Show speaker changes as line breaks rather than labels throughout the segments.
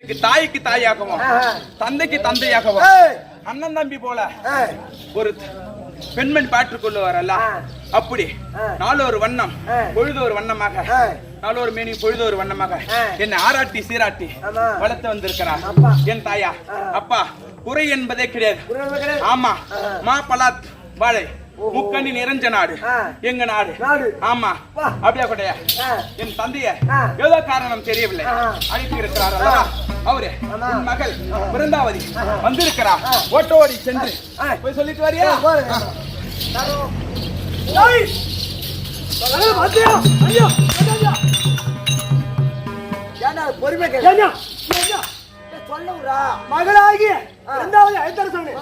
தாய்க்கு தாயாகவும் தந்தைக்கு தந்தையாகவும் அண்ணன் தம்பி போல ஒரு பெண்மணி பாற்றுக் கொள்ளுவாரல்ல, அப்படி நாளொரு வண்ணம் பொழுது ஒரு வண்ணமாக, நாளொரு மேனி பொழுது ஒரு வண்ணமாக என்னை ஆராட்டி சீராட்டி வளர்த்து வந்திருக்கிறார் என் தாயா. அப்பா குறை என்பதே கிடையாது. ஆமா, மா பலாத் வாழை முக்கண்ணி நிறைஞ்ச நாடு எங்க நாடு. ஆமா, அப்படியா கொடையா என் தந்தைய ஏதோ காரணம் தெரியவில்லை அனுப்பி இருக்கிறார் அல்லவா. அவரு என் மகள் பிருந்தாவதி வந்திருக்கிறார். ஓட்டோடி சென்று போய் சொல்லிட்டு வரியா?
மகளாகிய இரண்டாவது ஐதரசனே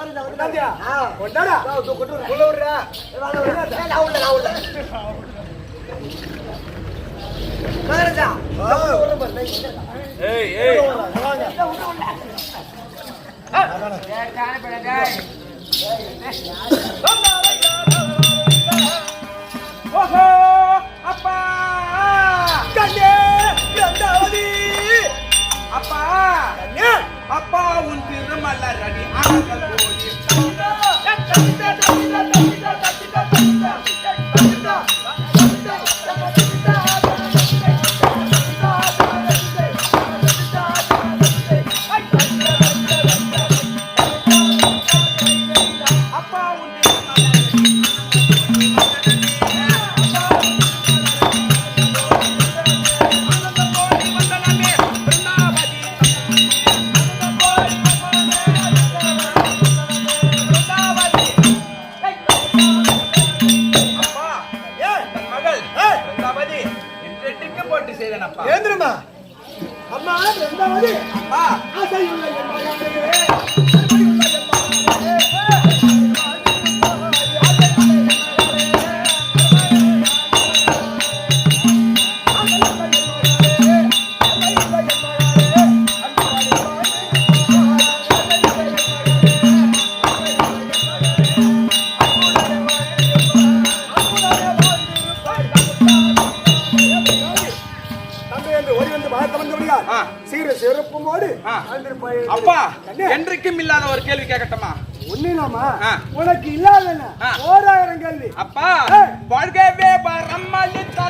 ஓஹோ அப்பா
கண்ணே இரண்டாவது
அப்பா அப்பா உன் திருமலர் அடி ஆகல் போய் அப்பா என்றைக்கும் இல்லாத ஒரு கேள்வி கேட்கட்டுமா?
ஒண்ணுலாமா உனக்கு இல்லாத 1000 கேள்வி.
அப்பா வாழ்கவே பரமலிதா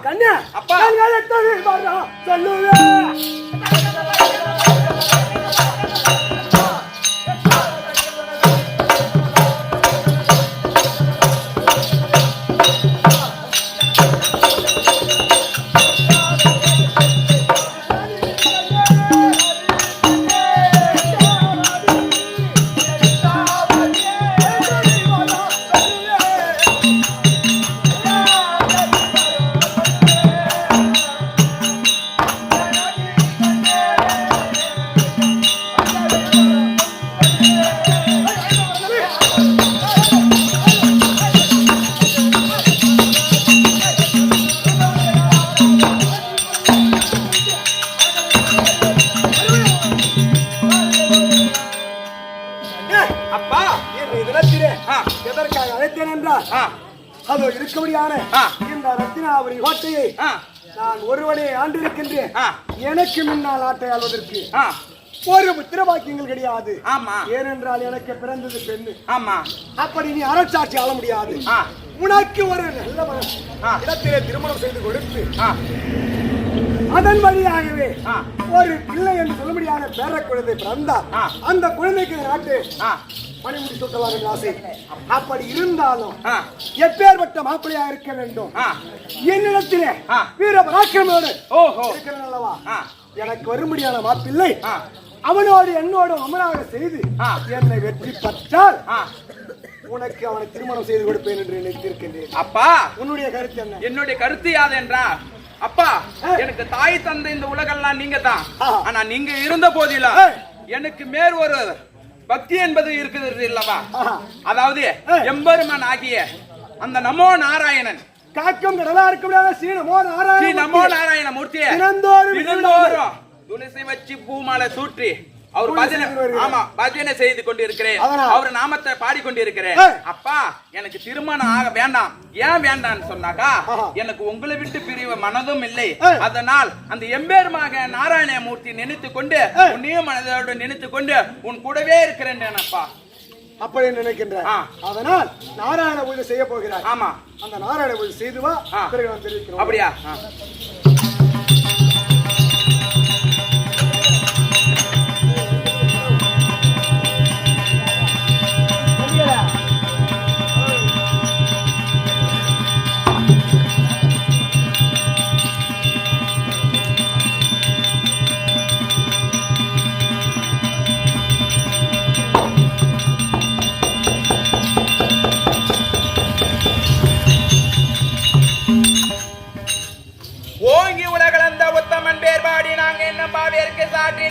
கண்ணா அப்பா சொல்லுவே. எதற்காக அழைத்தேன் என்றால் அதோ இருக்கபடியான இந்த ரத்தினாபுரி கோட்டையை நான் ஒருவனே ஆண்டிருக்கின்றேன். எனக்கு முன்னால் ஆட்டை ஆள்வதற்கு ஒரு புத்திர பாக்கியங்கள் கிடையாது. ஏனென்றால் எனக்கு பிறந்தது பெண்ணு. அப்படி நீ அரசாட்சி ஆள முடியாது. உனக்கு ஒரு நல்ல இடத்திலே திருமணம் செய்து கொடுத்து அதன் வழியாகவே ஒரு பிள்ளை என்று சொல்ல முடியாத பேர குழந்தை பிறந்தார். அந்த குழந்தைக்கு நாட்டு மணிமுடி சுட்டலாம் என்று ஆசை. அப்படி இருந்தாலும் எப்பேற்பட்ட மாப்பிள்ளையா இருக்க வேண்டும், என்னிடத்திலே வீர பராக்கிரமோடு இருக்கிறேன் அல்லவா. எனக்கு வரும்படியான மாப்பிள்ளை அவனோடு என்னோடு அமராக செய்து என்னை வெற்றி பெற்றால் உனக்கு அவனை திருமணம் செய்து கொடுப்பேன் என்று நினைத்திருக்கின்றேன்.
அப்பா
உன்னுடைய கருத்து என்ன?
என்னுடைய கருத்து யாது என்றால், அப்பா எனக்கு தாய் தந்தை இந்த உலகெல்லாம் நீங்க தான். ஆனா நீங்க இருந்த போதிலும் எனக்கு மேல் ஒரு பக்தி என்பது இருக்குது இல்லவா? அதாவது எம்பெருமான் ஆகிய அந்த நமோ நாராயணன்
காக்கம் கடலா இருக்க முடியாத ஸ்ரீ நமோ நாராயண
மூர்த்தியை துளசி வச்சு பூமாலை சூற்றி அவர் பஜனை செய்து கொண்டிருக்கிறேன். அவர் நாமத்தை பாடிக்கொண்டிருக்கிறேன். அப்பா எனக்கு திருமணம் ஆக வேண்டாம். ஏன் வேண்டாம்னு சொன்னாக்கா, எனக்கு உங்களை விட்டு பிரிவு மனதும் இல்லை. அதனால் அந்த எம்பெருமாக நாராயண மூர்த்தி நினைத்து கொண்டு உன்னையும் மனதோடு நினைத்து கொண்டு உன் கூடவே இருக்கிறேன் அப்பா.
அப்படி நினைக்கின்ற. அதனால் நாராயண பூஜை செய்ய போகிறார்.
ஆமா,
அந்த நாராயண பூஜை செய்து வா, பிறகு நான் தெரிவிக்கிறோம்.
அப்படியா?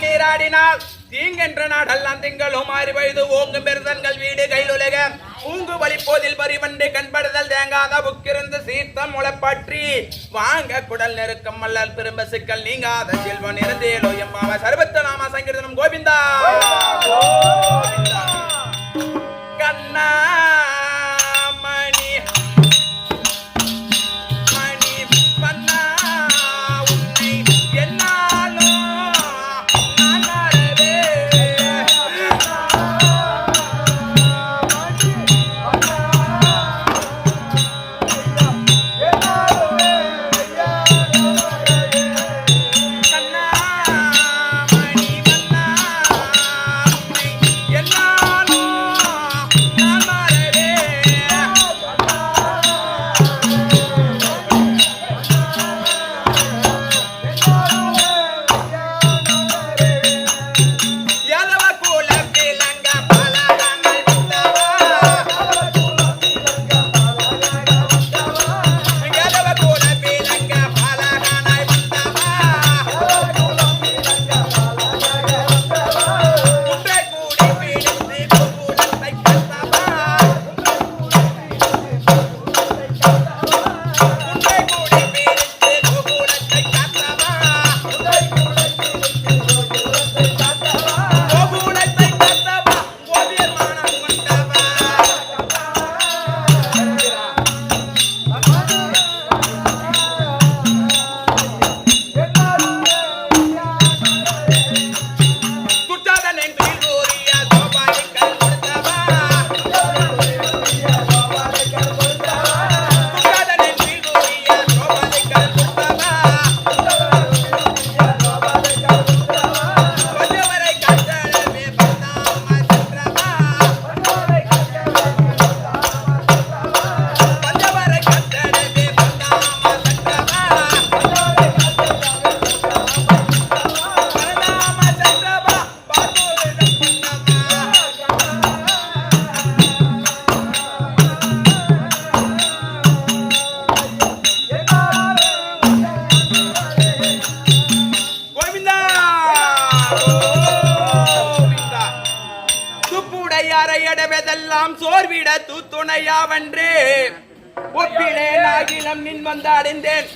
நீராடினால் தீங்கென்ற நாடெல்லாம் திங்களும் மாறி வயது ஓங்கும் பெருதன்கள் வீடு கைலுலக பூங்கு வலிப்போதில் பரிவண்டு கண்படுதல் தேங்காத புக்கிருந்து சீர்த்தம் முளைப்பற்றி வாங்க குடல் நெருக்கம் மல்லல் திரும்ப சிக்கல் நீங்காத செல்வன் இருந்தேலோ எம்பாவ சர்வத்த நாம சங்கீர்த்தனம் கோவிந்தா கண்ணா சோர்விட தூத்துணையாவன்றே ஒப்பிலே நாகிலம் நின் வந்து அடைந்தேன்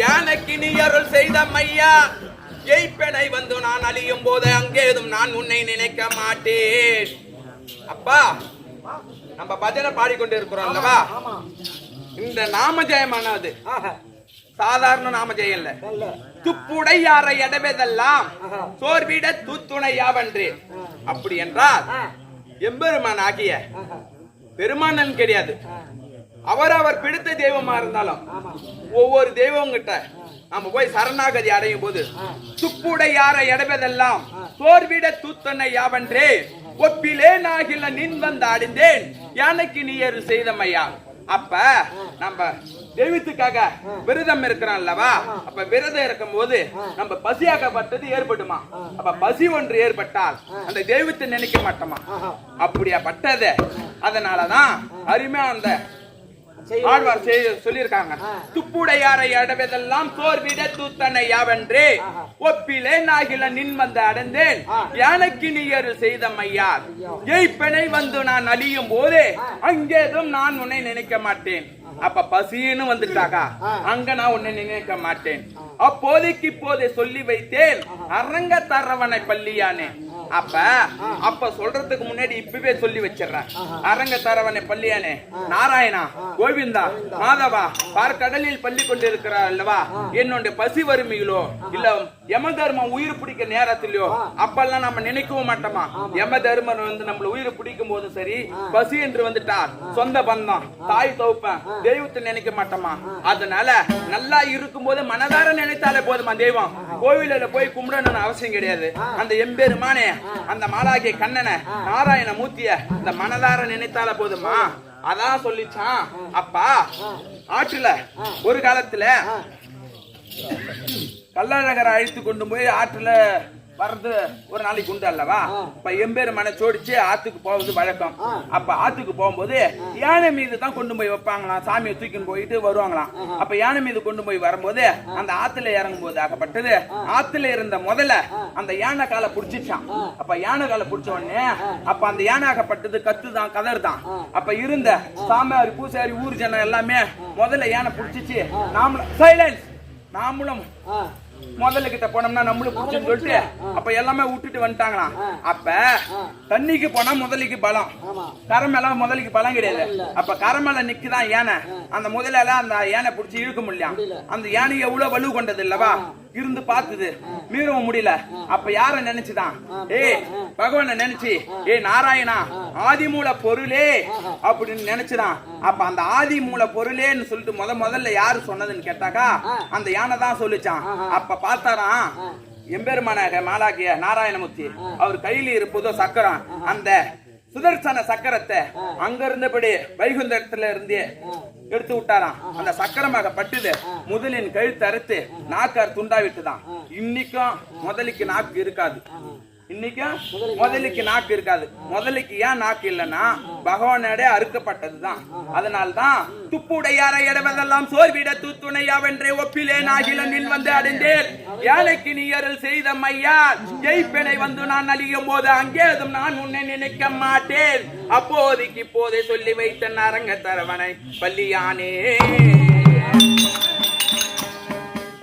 யானைக்கு நீ அருள் செய்த மையா ஜெய்ப்பனை வந்து நான் அழியும் போது அங்கேதும் நான் உன்னை நினைக்க மாட்டேன். அப்பா நம்ம பஜனை பாடிக்கொண்டு இருக்கிறோம் அல்லவா? இந்த நாம ஜெயமானது சாதாரண நாம ஜெயம் இல்ல. துப்புடை யாரை எடவேதெல்லாம் சோர்விட தூத்துணையாவன்றே. அப்படி என்றால் எம்பெருமான் ஆகிய பெருமானன் கிடையாது. அவர் பிடித்த தெய்வமா இருந்தாலும் ஒவ்வொரு தெய்வம் கிட்ட நாம போய் சரணாகதி அடையும் போது துப்புடை யாரை எடவேதெல்லாம் சோர்விட தூத்துணை யாவன்றே ஒப்பிலே நாகில நின் வந்து அடைந்தேன் யானைக்கு நீ ஏறு செய்தமையா. அப்ப நம்ம தெய்வத்துக்காக விரதம் இருக்கிறோம் அல்லவா? அப்ப விரதம் இருக்கும் போது நம்ம பசியாகப்பட்டது ஏற்படுமா? அப்ப பசி ஒன்று ஏற்பட்டால் அந்த தெய்வத்தை நினைக்க மாட்டோமா? அப்படியா பட்டத அதனாலதான் அருமையா அந்த ஆழ்வார் சொல்லியிருக்காங்க. துப்புடையாரை அடைவதெல்லாம் சோர்விட தூத்தனை யாவென்றே ஒப்பிலே நாகில நின் வந்து அடைந்தேன் எனக்கு நீயருள் செய்த மையார் எய்ப்பனை வந்து நான் அழியும் போதே அங்கேதும் நான் உன்னை நினைக்க மாட்டேன். அப்ப பசின்னு வந்துட்டாக்கா அங்க நான் உன்னை நினைக்க மாட்டேன். அப்போதைக்கு இப்போதே சொல்லி வைத்தேன் அரங்க தரவனை பள்ளியானே. அப்ப சொல்றதுக்கு முன்னாடி இப்பவே சொல்லி வச்சிடறேன். அரங்க தரவனை பள்ளியானே, நாராயணா, கோவிந்தா, மாதவா, பார்க்கடலில் பள்ளி கொண்டிருக்கிறார் அல்லவா, என்னுடைய பசி வறுமையிலோ இல்ல யம தர்மம் உயிர் பிடிக்க நேரத்திலயோ அப்பெல்லாம் நம்ம நினைக்கவும் மாட்டோமா. யம தர்மம் வந்து நம்மள உயிர் பிடிக்கும் போதும் சரி, பசி என்று வந்துட்டார், சொந்த பந்தம், தாய் தோப்பன், தெய்வத்தை நினைக்க மாட்டோமா. அதனால நல்லா இருக்கும் போது மனதார நினைத்தாலே போதுமா. தெய்வம் கோவில போய் கும்பிடணும்னு அவசியம் கிடையாது. அந்த எம்பெருமானே, அந்த மாலாகிய கண்ணனை, நாராயண மூர்த்திய இந்த மனதார நினைத்தால போதுமா. அதான் சொல்லிச்சான். அப்பா ஆற்றுல ஒரு காலத்துல கள்ளழகரை அழைத்து கொண்டு போய் ஆற்றுல வர்றது ஒரு நாளைக்கு உண்டு அல்லவா. இப்ப எம்பேரு மனை சோடிச்சு ஆத்துக்கு போவது வழக்கம். அப்ப ஆத்துக்கு போகும்போது யானை மீது தான் கொண்டு போய் வைப்பாங்களாம். சாமியை தூக்கின்னு போயிட்டு வருவாங்களாம். அப்ப யானை மீது கொண்டு போய் வரும்போது அந்த ஆத்துல இறங்கும் போது ஆகப்பட்டது ஆத்துல இருந்த முதல்ல அந்த யானை காலை புடிச்சிச்சான். அப்ப யானை காலை புடிச்ச உடனே அப்ப அந்த யானை ஆகப்பட்டது கத்துதான், கதறுதான். அப்ப இருந்த சாமியாரி, பூசாரி, ஊர் ஜனம் எல்லாமே முதல்ல யானை புடிச்சிச்சு. நாமளும் முதல்ல கிட்ட போனோம்னா நம்மளும் புடிச்சுன்னு சொல்லிட்டு அப்ப எல்லாமே விட்டுட்டு வந்துட்டாங்களாம். அப்ப தண்ணிக்கு போனா முதலுக்கு பலம், கரை மேல முதலுக்கு பலம் கிடையாது. அப்ப கரை மேல நிக்குதான் யானை. அந்த முதலால அந்த யானை புடிச்சு இழுக்க முடியல. அந்த யானை எவ்வளவு வலு கொண்டது இல்லவா, இருந்து பார்த்தது, மீறவும் முடியல. அப்ப யார நினைச்சுதான், பகவான நினைச்சு, நாராயணா ஆதிமூல பொருளே அப்படின்னு நினைச்சுதான். அப்ப அந்த ஆதிமூல பொருளேன்னு சொல்லிட்டு முதல்ல யாரு சொன்னதுன்னு கேட்டாக்கா அந்த யானை தான் சொல்லிச்சான். அப்ப பார்த்தாராம் எம்பெருமானாக மாலாகிய நாராயணமூர்த்தி, அவர் கையில இருப்பதோ சக்கரம். அந்த சுதர்சன சக்கரத்தை அங்க இருந்தபடி வைகுந்தத்துல இருந்தே எடுத்து விட்டாராம். அந்த சக்கரமாக பட்டுது முதலின் கழுத்து அறுத்து நாக்கார் துண்டாவிட்டுதான். இன்னைக்கும் முதலுக்கு நாக்கு இருக்காது. இன்னைக்கும் முதலுக்கு நாக்கு இருக்காது. முதலுக்கு ஏன் நாக்கு இல்லைன்னா பகவானோட அறுக்கப்பட்டதுதான். அதனால்தான் துப்புடையாரை எடவதெல்லாம் சோர்விட தூத்துணையாவென்றே ஒப்பிலே நாகில நில் வந்து அடைந்தேன் யானைக்கு நீ அருள் செய்த மையார் ஜெய்ப்பெனை வந்து நான் அழியும் போது அங்கேதும் நான் உன்னை நினைக்க மாட்டேன். அப்போதைக்கு இப்போதே சொல்லி வைத்த அரங்க தரவனை பள்ளியானே.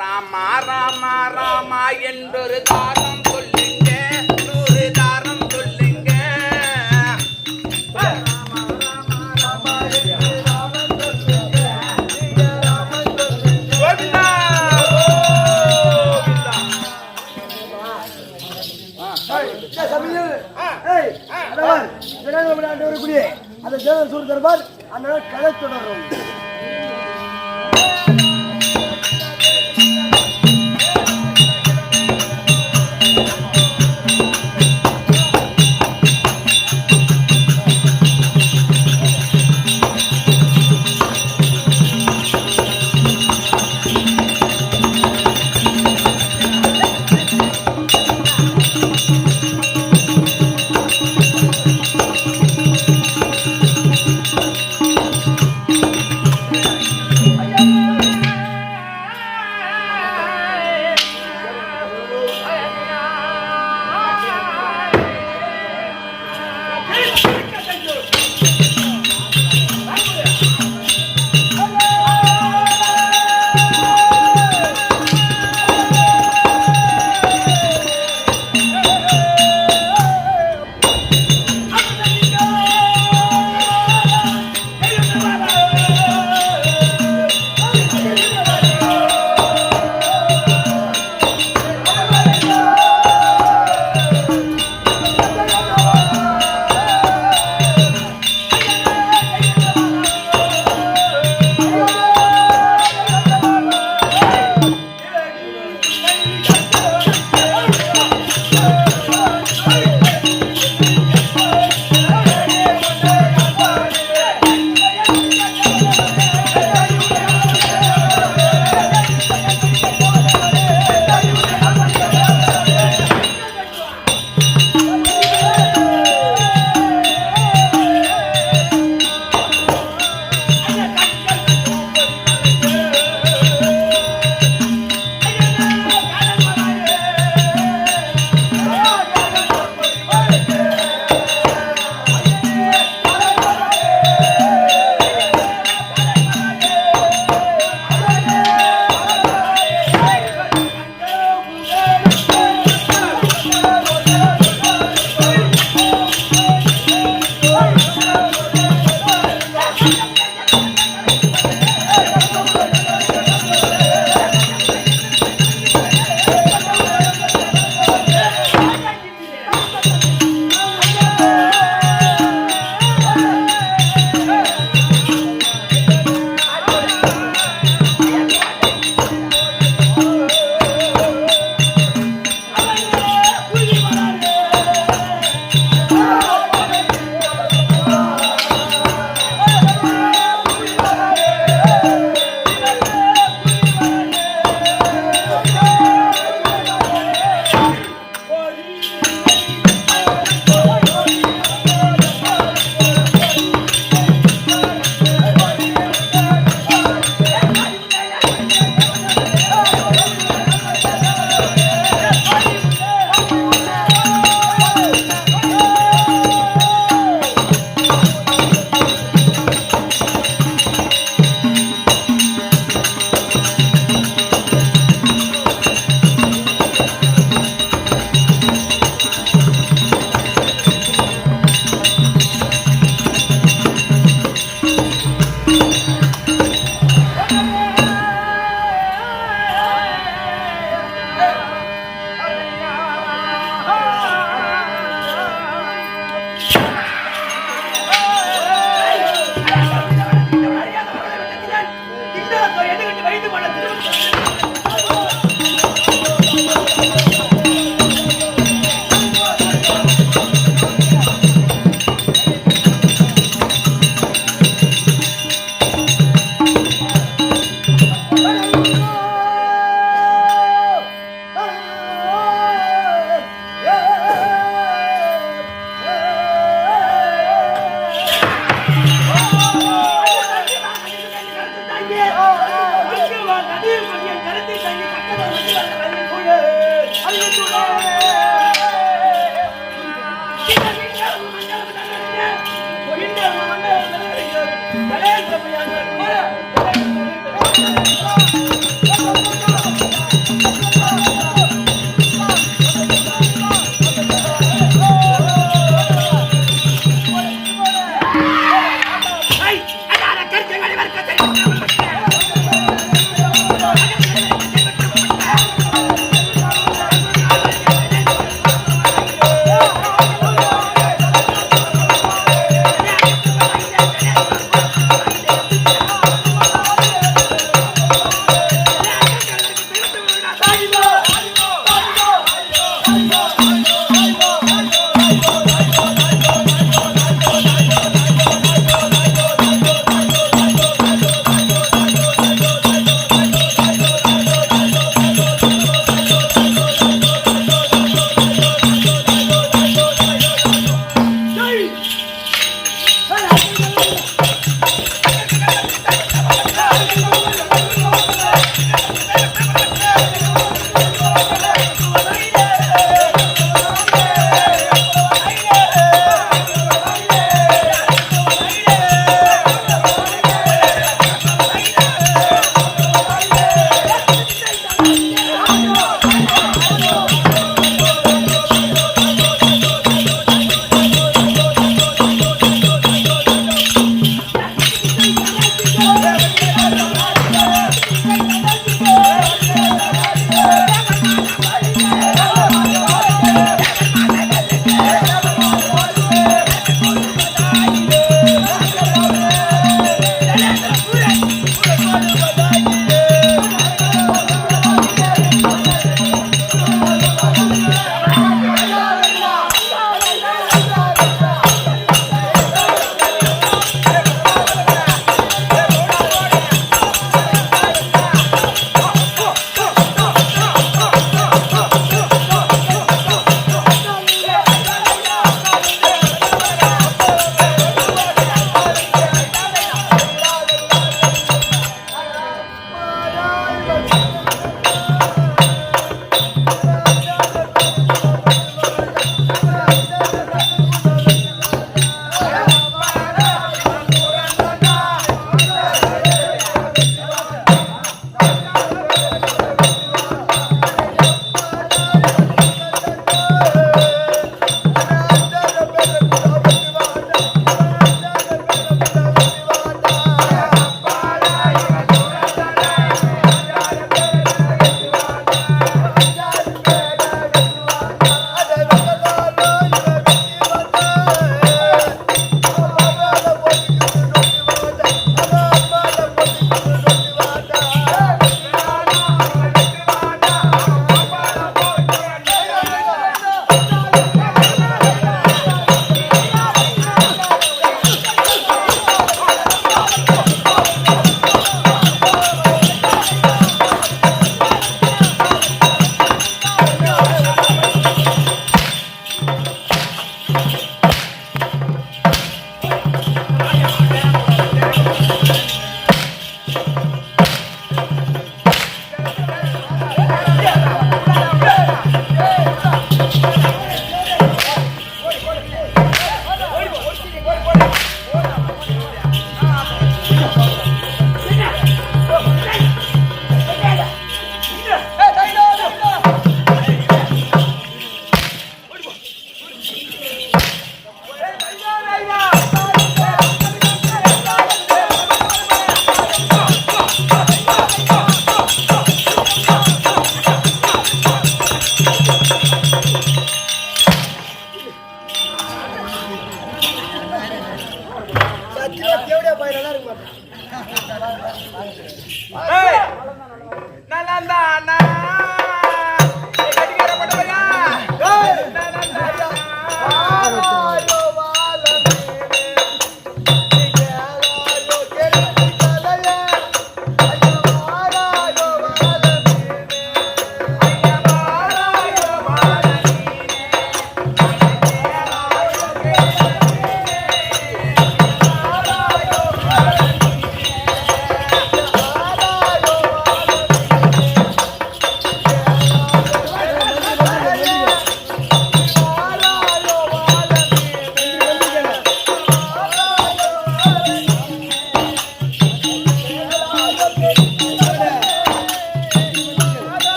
ராமா ராமா ராமா என்றொரு தாரம் சொல்லுங்க, நூறு தாரம் சொல்லுங்க.
அந்த தேவர் சூர் தருவார். அந்த கலை தொடரும்.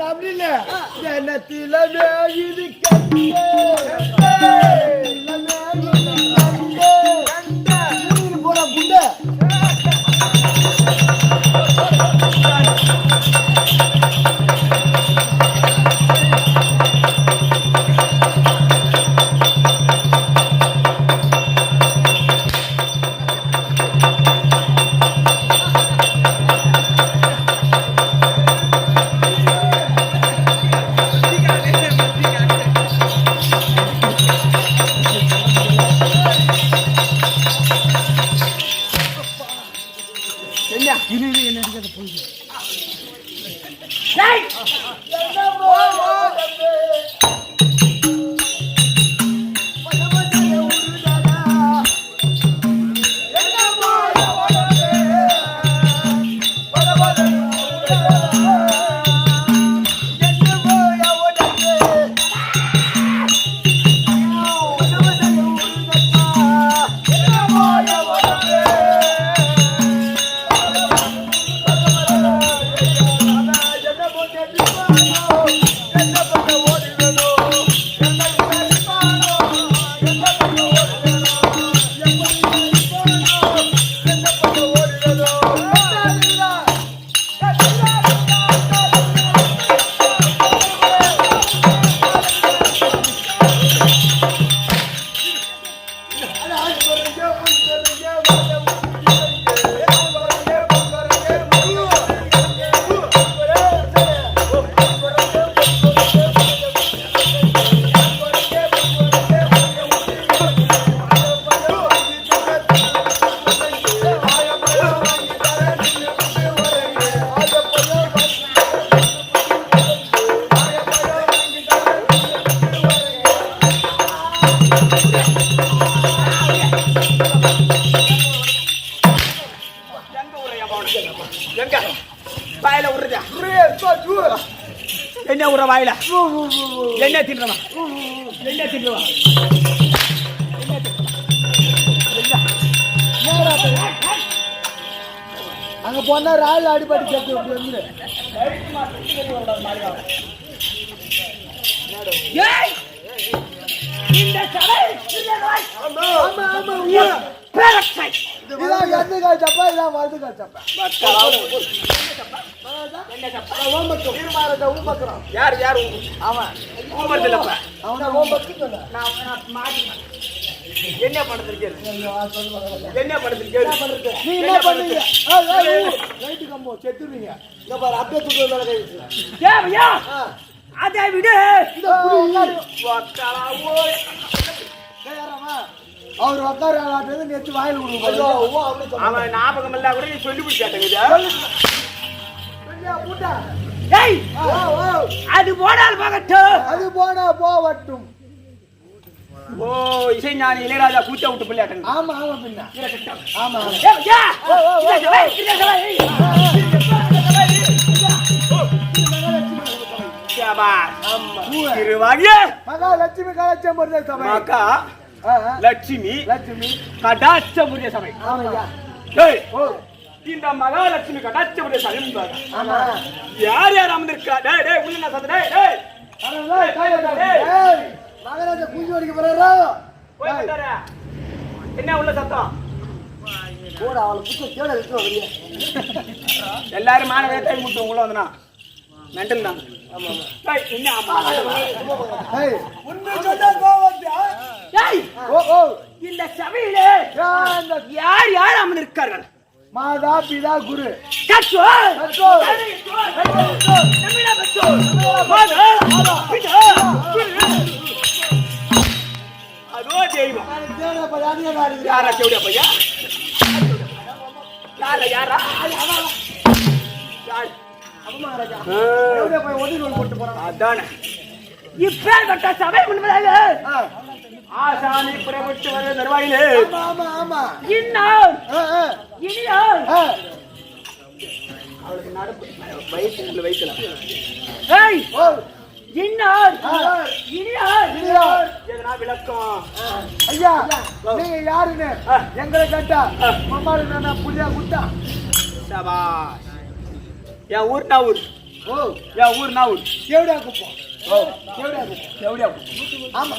அப்படி இல்ல ஜனத்திலமே இது போற புண்ட
என்ன உற வாயில என்ன தின்றவா என்ன தின்றவா
அங்க போனா ராயல் அடிபடி கேட்டு வந்து
இந்த சபை
ஆமா ஆமா
பேரக்சைட்
இதான் எதுக்காய் சப்பா இதான் வலதுக்காய் சப்பா
யார் யார் அவன் என்ன பண்றது என்ன பண்றது
நீ என்ன பண்ணுவீங்க ரைட்டு கம்போ செத்துருவீங்க இங்க பாரு அப்படியே தூக்கு
அதை விடு
அவர் உட்கார நேற்று வாயில் கொடுக்கும்
அவன் ஞாபகம் இல்ல கூட நீ சொல்லி பிடிச்சாட்டங்க அது போனால் போகட்டும்
அது போனா போவட்டும்
ஓ இசைஞானி இளையராஜா கூச்ச விட்டு பிள்ளையாட்டம்
ஆமா ஆமா பின்ன ஆமா மகாலட்சுமி கலாச்சார சபை
மகா லட்சுமி
லட்சுமி
கடாட்சமுரிய சபை
ஆமாய்யா
இந்த மகாலட்சுமி கடாட்சமுரிய சபை யார் யார் அமர்ந்திருக்கா டேய் டேய் உள்ள நான் சத்தம் டேய்
டேய் மகாராஜா பூஜை வரைக்க போறாரா
போய் வந்தாரா என்ன உள்ள சத்தம்
போடா அவளை புடிச்சு கேள விட்டு வரியா
எல்லாரும் மானவே கை முட்டு உள்ள வந்தனா மெண்டல் தான் ஆமா டேய் என்ன அம்மா
டேய் உண்மை சொன்னா கோவம்டா
டேய்
ஓ
இந்த சபையிலே யார் யார் அமர்ந்திருக்கார்கள்
மாதா பிதா குரு
கச்சோ
கச்சோ
தமிழா கச்சோ மாதா பிதா அதோ தெய்வம்
தேவன பயானியா காரி
யாரா கேவுடா பையா யாரா யார்
அம்மா ராஜா தேவன போய் ஒடி ரோல் போட்டு போறான்
அதானே
இப்பேற்பட்ட சபை முன்பதாக ஆசாமி புறப்பட்டு வர தருவாயிலே இன்னார் இனியார் அவளுக்கு நடப்பு வயிற்று வைக்கலாம் இன்னார் இனியார் எதனா விளக்கம்
ஐயா நீங்க யாருன்னு எங்களை கேட்டா மம்மாரு நான் புள்ளியா குட்டா
சபாஷ் என் ஊர் நாவூர் என் ஊர் நாவூர்
கேவடியா குப்போம்
எவ்வளோ
ஆமா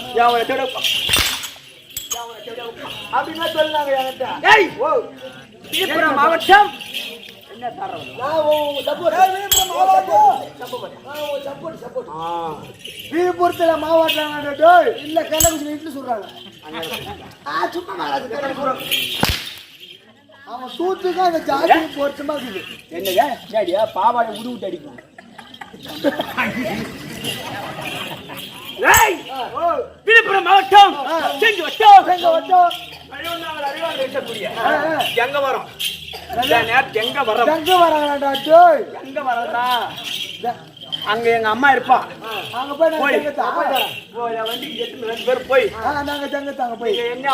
அப்படின்னா சொல்லாங்க என்கிட்ட
விழுப்புரம் மாவட்டம் என்ன
விழுப்புரத்துல மாவட்டம் இல்ல கள்ளக்குறிச்சி இட்லி சொல்றாங்க அவன் தூத்துக்கு அந்த ஜாதி பொருத்தமா இருக்குது
என்னங்க பாவாடை உடுவிட்டு அடிக்கும் விழுப்புரம் மாவட்டம் செஞ்சு வட்டம் எங்க வரும் எங்க வரதா அங்க எங்க அம்மா இருப்பா
அங்க போய்
வண்டிக்கு 2 பேர் போய்
நாங்க தங்கத்தாங்க போய்
என்ன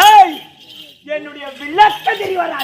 ஏய் என்னுடைய விளக்க தெரிவாரா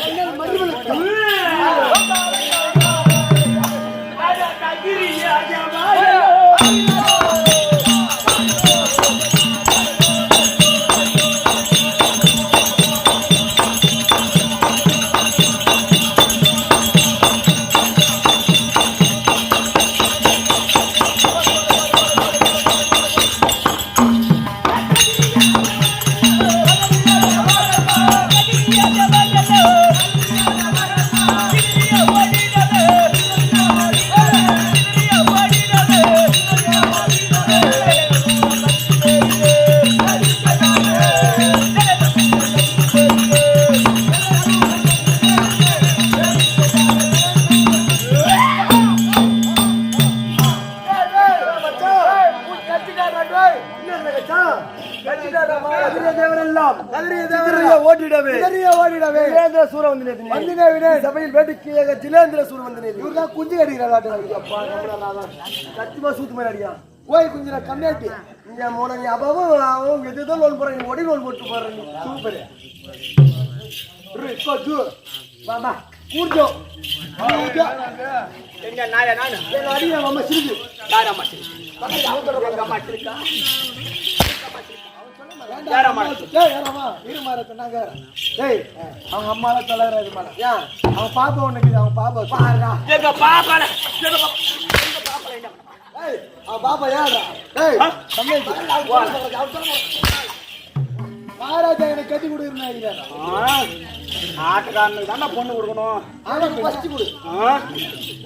சபையில் வேட்டுக்கு ஜிலேந்திர சூர வந்து குஞ்சு கடிக்கிறாள் சூத்து மாதிரி அடியா கோயில் குஞ்சில கண்ணாட்டி இங்க மோன நீ அப்பாவும் அவங்க எதுதான் லோன் போற நீ ஒடி லோன் போட்டு போற நீ சூப்பர் வாமா கூர்ஜோ
எங்க நாயா நானு
எங்க அடி அம்மா சிரிக்கு
யார் அம்மா சிரிக்கு எங்க அம்மா சிரிக்கா
அவங்க அம்மால தொலைறாரு மேல ஏன் அவன் பாப்பா ஒண்ணுக்கு அவன் பாப்பா பாருடா
எங்க பாப்பால
அவன் பாப்பா ஏடா மகாராஜா எனக்கு கட்டி கொடுக்குறேன்
ஆட்டுக்காரனுக்கு தானே பொண்ணு கொடுக்கணும்
அவனுக்கு ஃபர்ஸ்ட் கொடு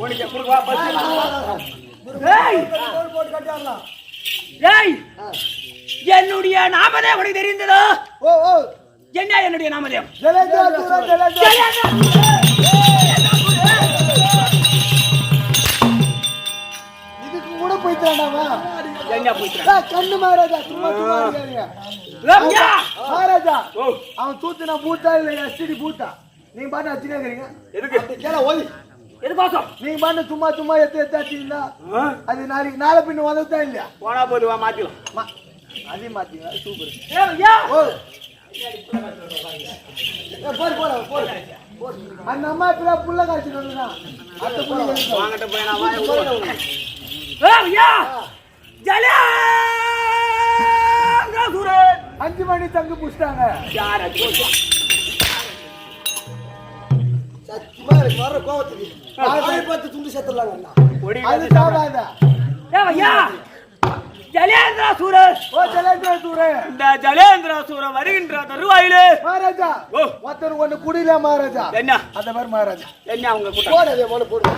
உனக்கு கொடுவா
போட்டு கட்டிடலாம்
ஏய் என்னுடைய நாமதேவம் உனக்கு தெரிந்ததோ என்ன என்னுடைய நாமதேவம்
இதுக்கு கூட போயிட்டாண்டாமா
எங்க போயிட்டா
கண்ணு மகாராஜா சும்மா மகாராஜா அவன் தூத்துனா பூத்தா இல்ல எஸ்டி பூத்தா நீங்க பாட்டு வச்சுனே இருக்கீங்க
எதுக்கு
கேள ஓதி
எதுக்கோசம்
நீங்க பாட்டு சும்மா எத்தாச்சிங்களா அது நாளை பின்ன வந்ததா இல்லையா
போனா போதுவா மாத்திக்கலாம்
அதே மாத்தீங்க சூப்பர் அந்த அம்மா இப்ப புள்ள காய்ச்சி வந்துனா அந்த புள்ள
வாங்கட்ட போய் நான் வாய்
5 மணி தங்கு புடிச்சாங்க
யார் அது
சத்தியமா எனக்கு வர கோவத்துக்கு ஆளை பார்த்து துண்டு செத்துறலாங்க அது சாவாதா
ஐயா ஜலேந்திர சூரன்
ஜலேந்திர சூரன்
இந்த ஜலேந்திர சூரன் வருகின்ற தருவாயிலே
மகாராஜா ஒருத்தர் ஒண்ணு குடியில மகாராஜா
என்ன
அந்த மாதிரி மகாராஜா
என்ன அவங்க
போடு